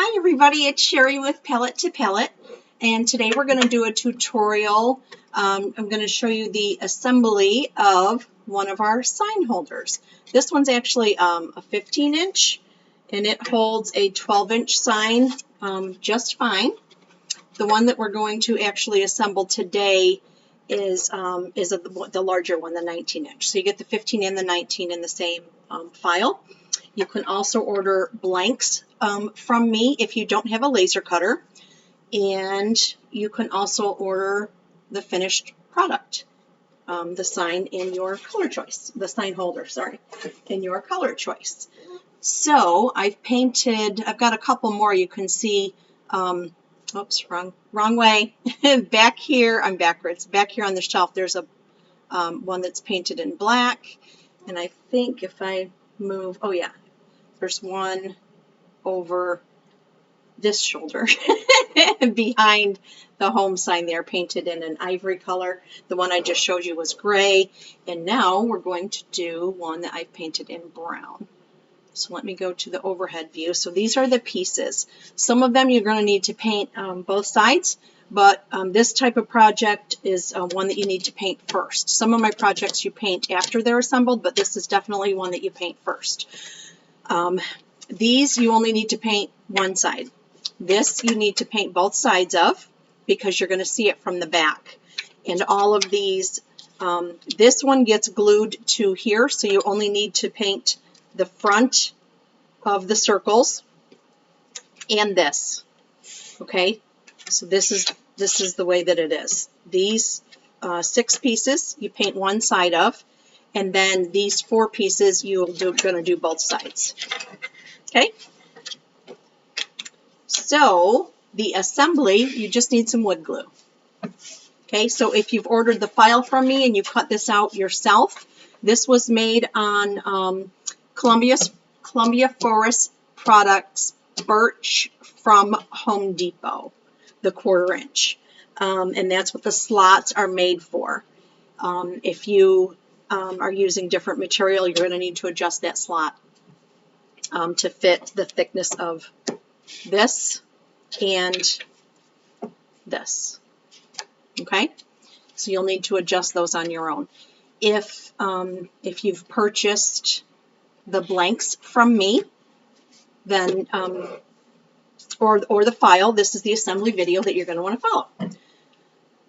Hi everybody, it's Sherry with Pallet to Pallet, and today we're going to do a tutorial. I'm going to show you the assembly of one of our sign holders. This one's actually a 15-inch and it holds a 12-inch sign just fine. The one that we're going to actually assemble today is the larger one, the 19-inch. So you get the 15 and the 19 in the same file. You can also order blanks from me if you don't have a laser cutter, and you can also order the finished product, the sign in your color choice, the sign holder, sorry, in your color choice. So I've got a couple more you can see, oops, wrong way, back here, I'm backwards, back here on the shelf there's a one that's painted in black, and I think if I move, oh yeah, there's one over this shoulder behind the home sign there, painted in an ivory color. The one I just showed you was gray, and now we're going to do one that I've painted in brown. So let me go to the overhead view. So these are the pieces. Some of them you're going to need to paint both sides, but this type of project is one that you need to paint first. Some of my projects you paint after they're assembled, but this is definitely one that you paint first. These you only need to paint one side. This you need to paint both sides of because you're going to see it from the back. And all of these, this one gets glued to here, so you only need to paint the front of the circles and this. Okay, so this is the way that it is. These 6 pieces you paint one side of, and then these 4 pieces you're going to do both sides. Okay, so the assembly, you just need some wood glue. Okay, so if you've ordered the file from me and you cut this out yourself, this was made on Columbia Forest Products birch from Home Depot, the 1/4 inch, and that's what the slots are made for. If you are using different material, you're going to need to adjust that slot to fit the thickness of this and this. Okay, so you'll need to adjust those on your own. If you've purchased the blanks from me, then or the file, this is the assembly video that you're going to want to follow.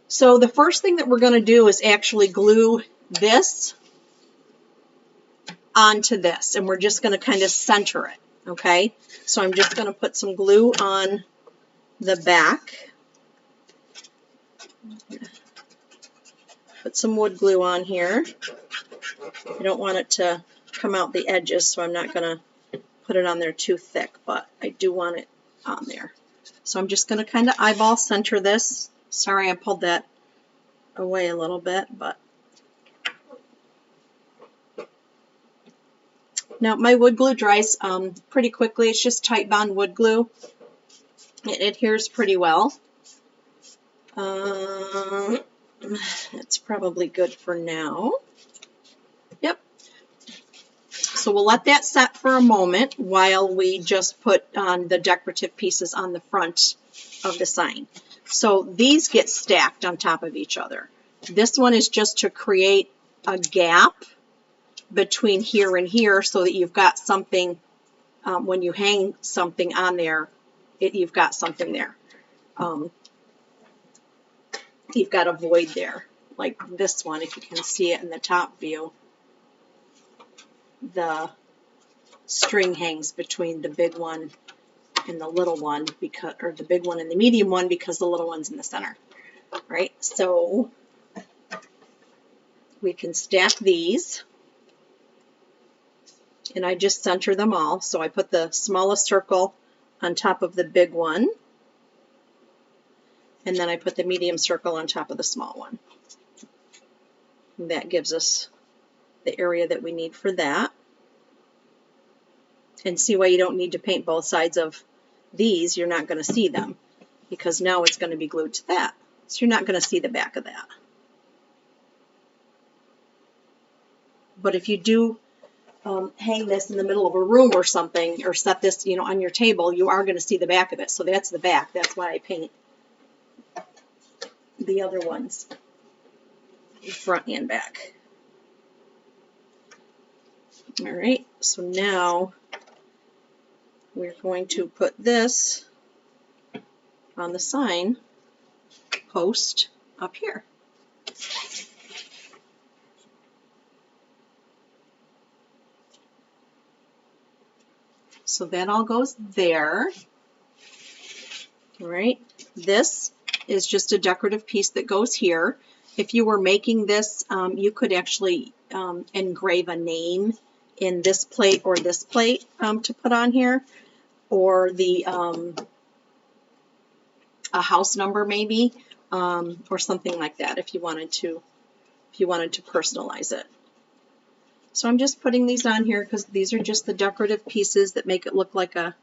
So the first thing that we're going to do is actually glue this onto this, and we're just going to kind of center it. Okay, so I'm just going to put some glue on the back. Put some wood glue on here. I don't want it to come out the edges, so I'm not going to put it on there too thick, but I do want it on there. So I'm just going to kind of eyeball center this. Sorry, I pulled that away a little bit, but now my wood glue dries pretty quickly. It's just tight bond wood glue. It adheres pretty well. That's probably good for now. Yep. So we'll let that set for a moment while we just put on the decorative pieces on the front of the sign. So these get stacked on top of each other. This one is just to create a gap between here and here so that you've got something, when you hang something on there, you've got something there. You've got a void there, like this one, if you can see it in the top view. The string hangs between the big one and the little one, because, or the big one and the medium one, because the little one's in the center, right? So we can stack these, and I just center them all. So I put the smallest circle on top of the big one, and then I put the medium circle on top of the small one. And that gives us the area that we need for that. And see why you don't need to paint both sides of these. You're not going to see them because now it's going to be glued to that. So you're not going to see the back of that. But if you do hang this in the middle of a room or something, or set this, you know, on your table, you are going to see the back of it. So that's the back. That's why I paint the other ones, front and back. All right, so now we're going to put this on the sign post up here. So that all goes there. All right, this is just a decorative piece that goes here. If you were making this, you could actually engrave a name in this plate or this plate to put on here, or the a house number maybe, or something like that if you wanted to personalize it. So I'm just putting these on here because these are just the decorative pieces that make it look like a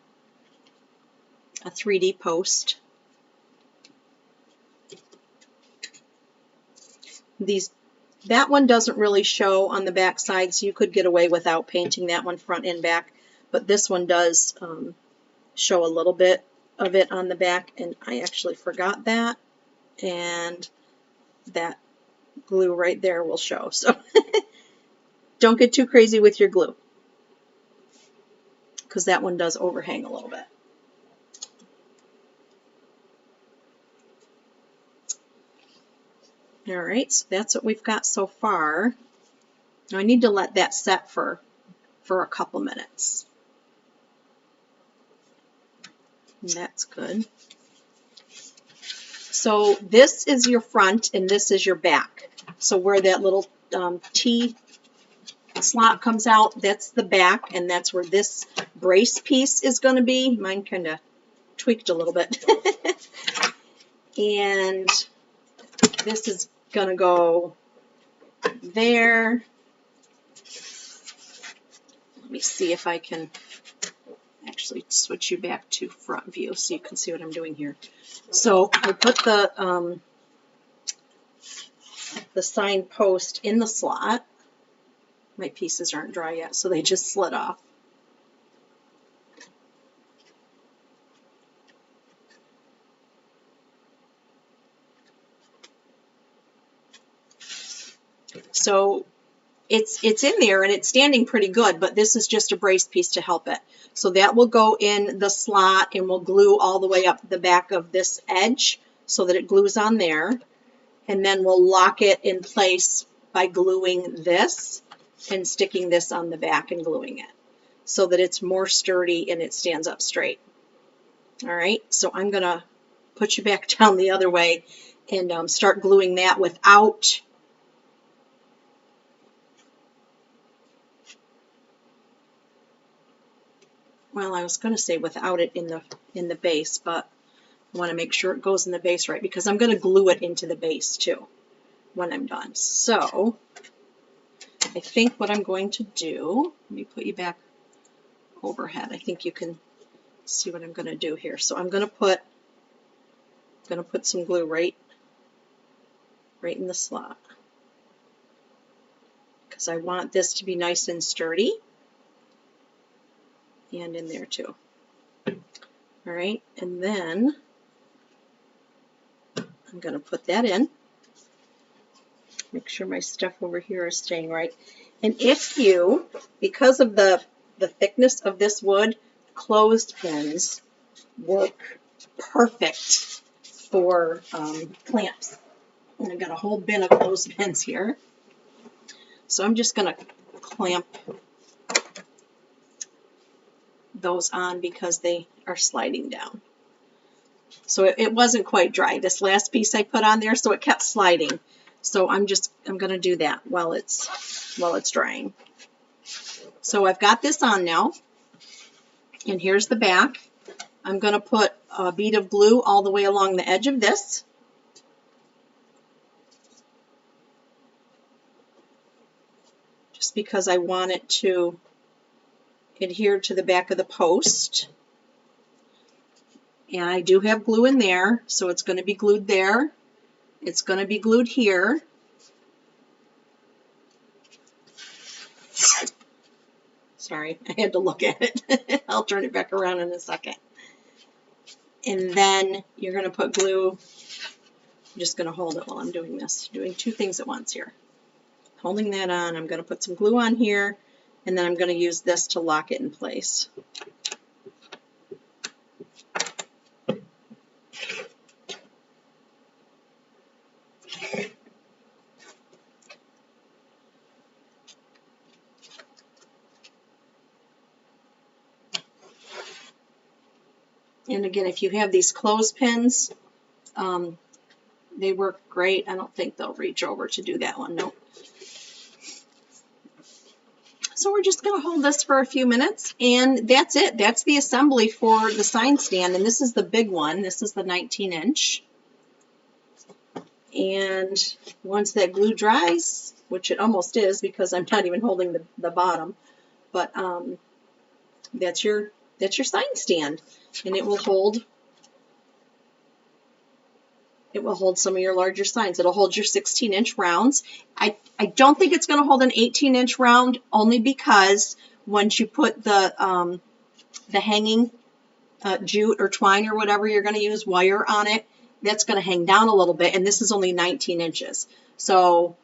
3D post. That one doesn't really show on the back side, so you could get away without painting that one front and back, but this one does show a little bit of it on the back, and I actually forgot that, and that glue right there will show. So don't get too crazy with your glue, because that one does overhang a little bit. All right, so that's what we've got so far. Now I need to let that set for a couple minutes. And that's good. So this is your front and this is your back. So where that little T slot comes out, that's the back, and that's where this brace piece is going to be. Mine kind of tweaked a little bit. And this is going to go there. Let me see if I can actually switch you back to front view so you can see what I'm doing here. So I put the sign post in the slot. My pieces aren't dry yet, so they just slid off. So it's in there and it's standing pretty good, but this is just a brace piece to help it. So that will go in the slot and we'll glue all the way up the back of this edge so that it glues on there. And then we'll lock it in place by gluing this and sticking this on the back and gluing it so that it's more sturdy and it stands up straight. All right, so I'm going to put you back down the other way and start gluing that without well, I was going to say without it in the base, but I want to make sure it goes in the base right because I'm going to glue it into the base too when I'm done. So I think what I'm going to do, let me put you back overhead. I think you can see what I'm going to do here. So I'm going to put some glue right in the slot because I want this to be nice and sturdy, and in there too. All right, and then I'm going to put that in. Make sure my stuff over here is staying right. And if you, because of the thickness of this wood, clothespins work perfect for clamps. And I've got a whole bin of clothespins here. So I'm just going to clamp those on because they are sliding down. So it wasn't quite dry, this last piece I put on there, so it kept sliding. So I'm going to do that while it's drying. So I've got this on now, and here's the back. I'm going to put a bead of glue all the way along the edge of this. Just because I want it to adhere to the back of the post. And I do have glue in there, so it's going to be glued there. It's going to be glued here. Sorry, I had to look at it. I'll turn it back around in a second. And then you're going to put glue. I'm just going to hold it while I'm doing this. Doing two things at once here. Holding that on, I'm going to put some glue on here, and then I'm going to use this to lock it in place. And again, if you have these clothespins, they work great. I don't think they'll reach over to do that one. Nope. So we're just going to hold this for a few minutes, and that's it. That's the assembly for the sign stand, and this is the big one. This is the 19-inch. And once that glue dries, which it almost is because I'm not even holding the bottom, but that's your sign stand, and it will hold some of your larger signs. It'll hold your 16-inch rounds. I don't think it's going to hold an 18-inch round, only because once you put the hanging jute or twine or whatever you're going to use, wire on it, that's going to hang down a little bit, and this is only 19 inches. So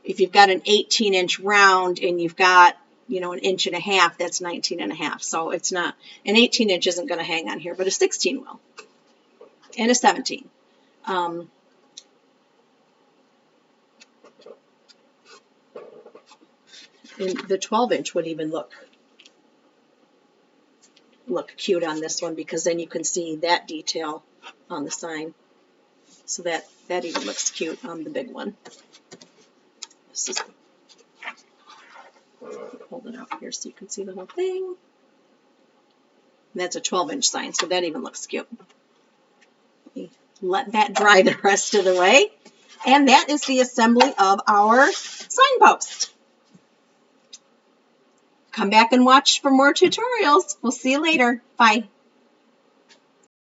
if you've got an 18-inch round and you've got, you know, 1.5 inches, that's 19.5. So it's not, an 18-inch isn't going to hang on here, but a 16 will, and a 17. And the 12-inch would even look cute on this one, because then you can see that detail on the sign. So that even looks cute on the big one. This is, hold it out here so you can see the whole thing. And that's a 12-inch sign, so that even looks cute. Let that dry the rest of the way. And that is the assembly of our signpost. Come back and watch for more tutorials. We'll see you later. Bye.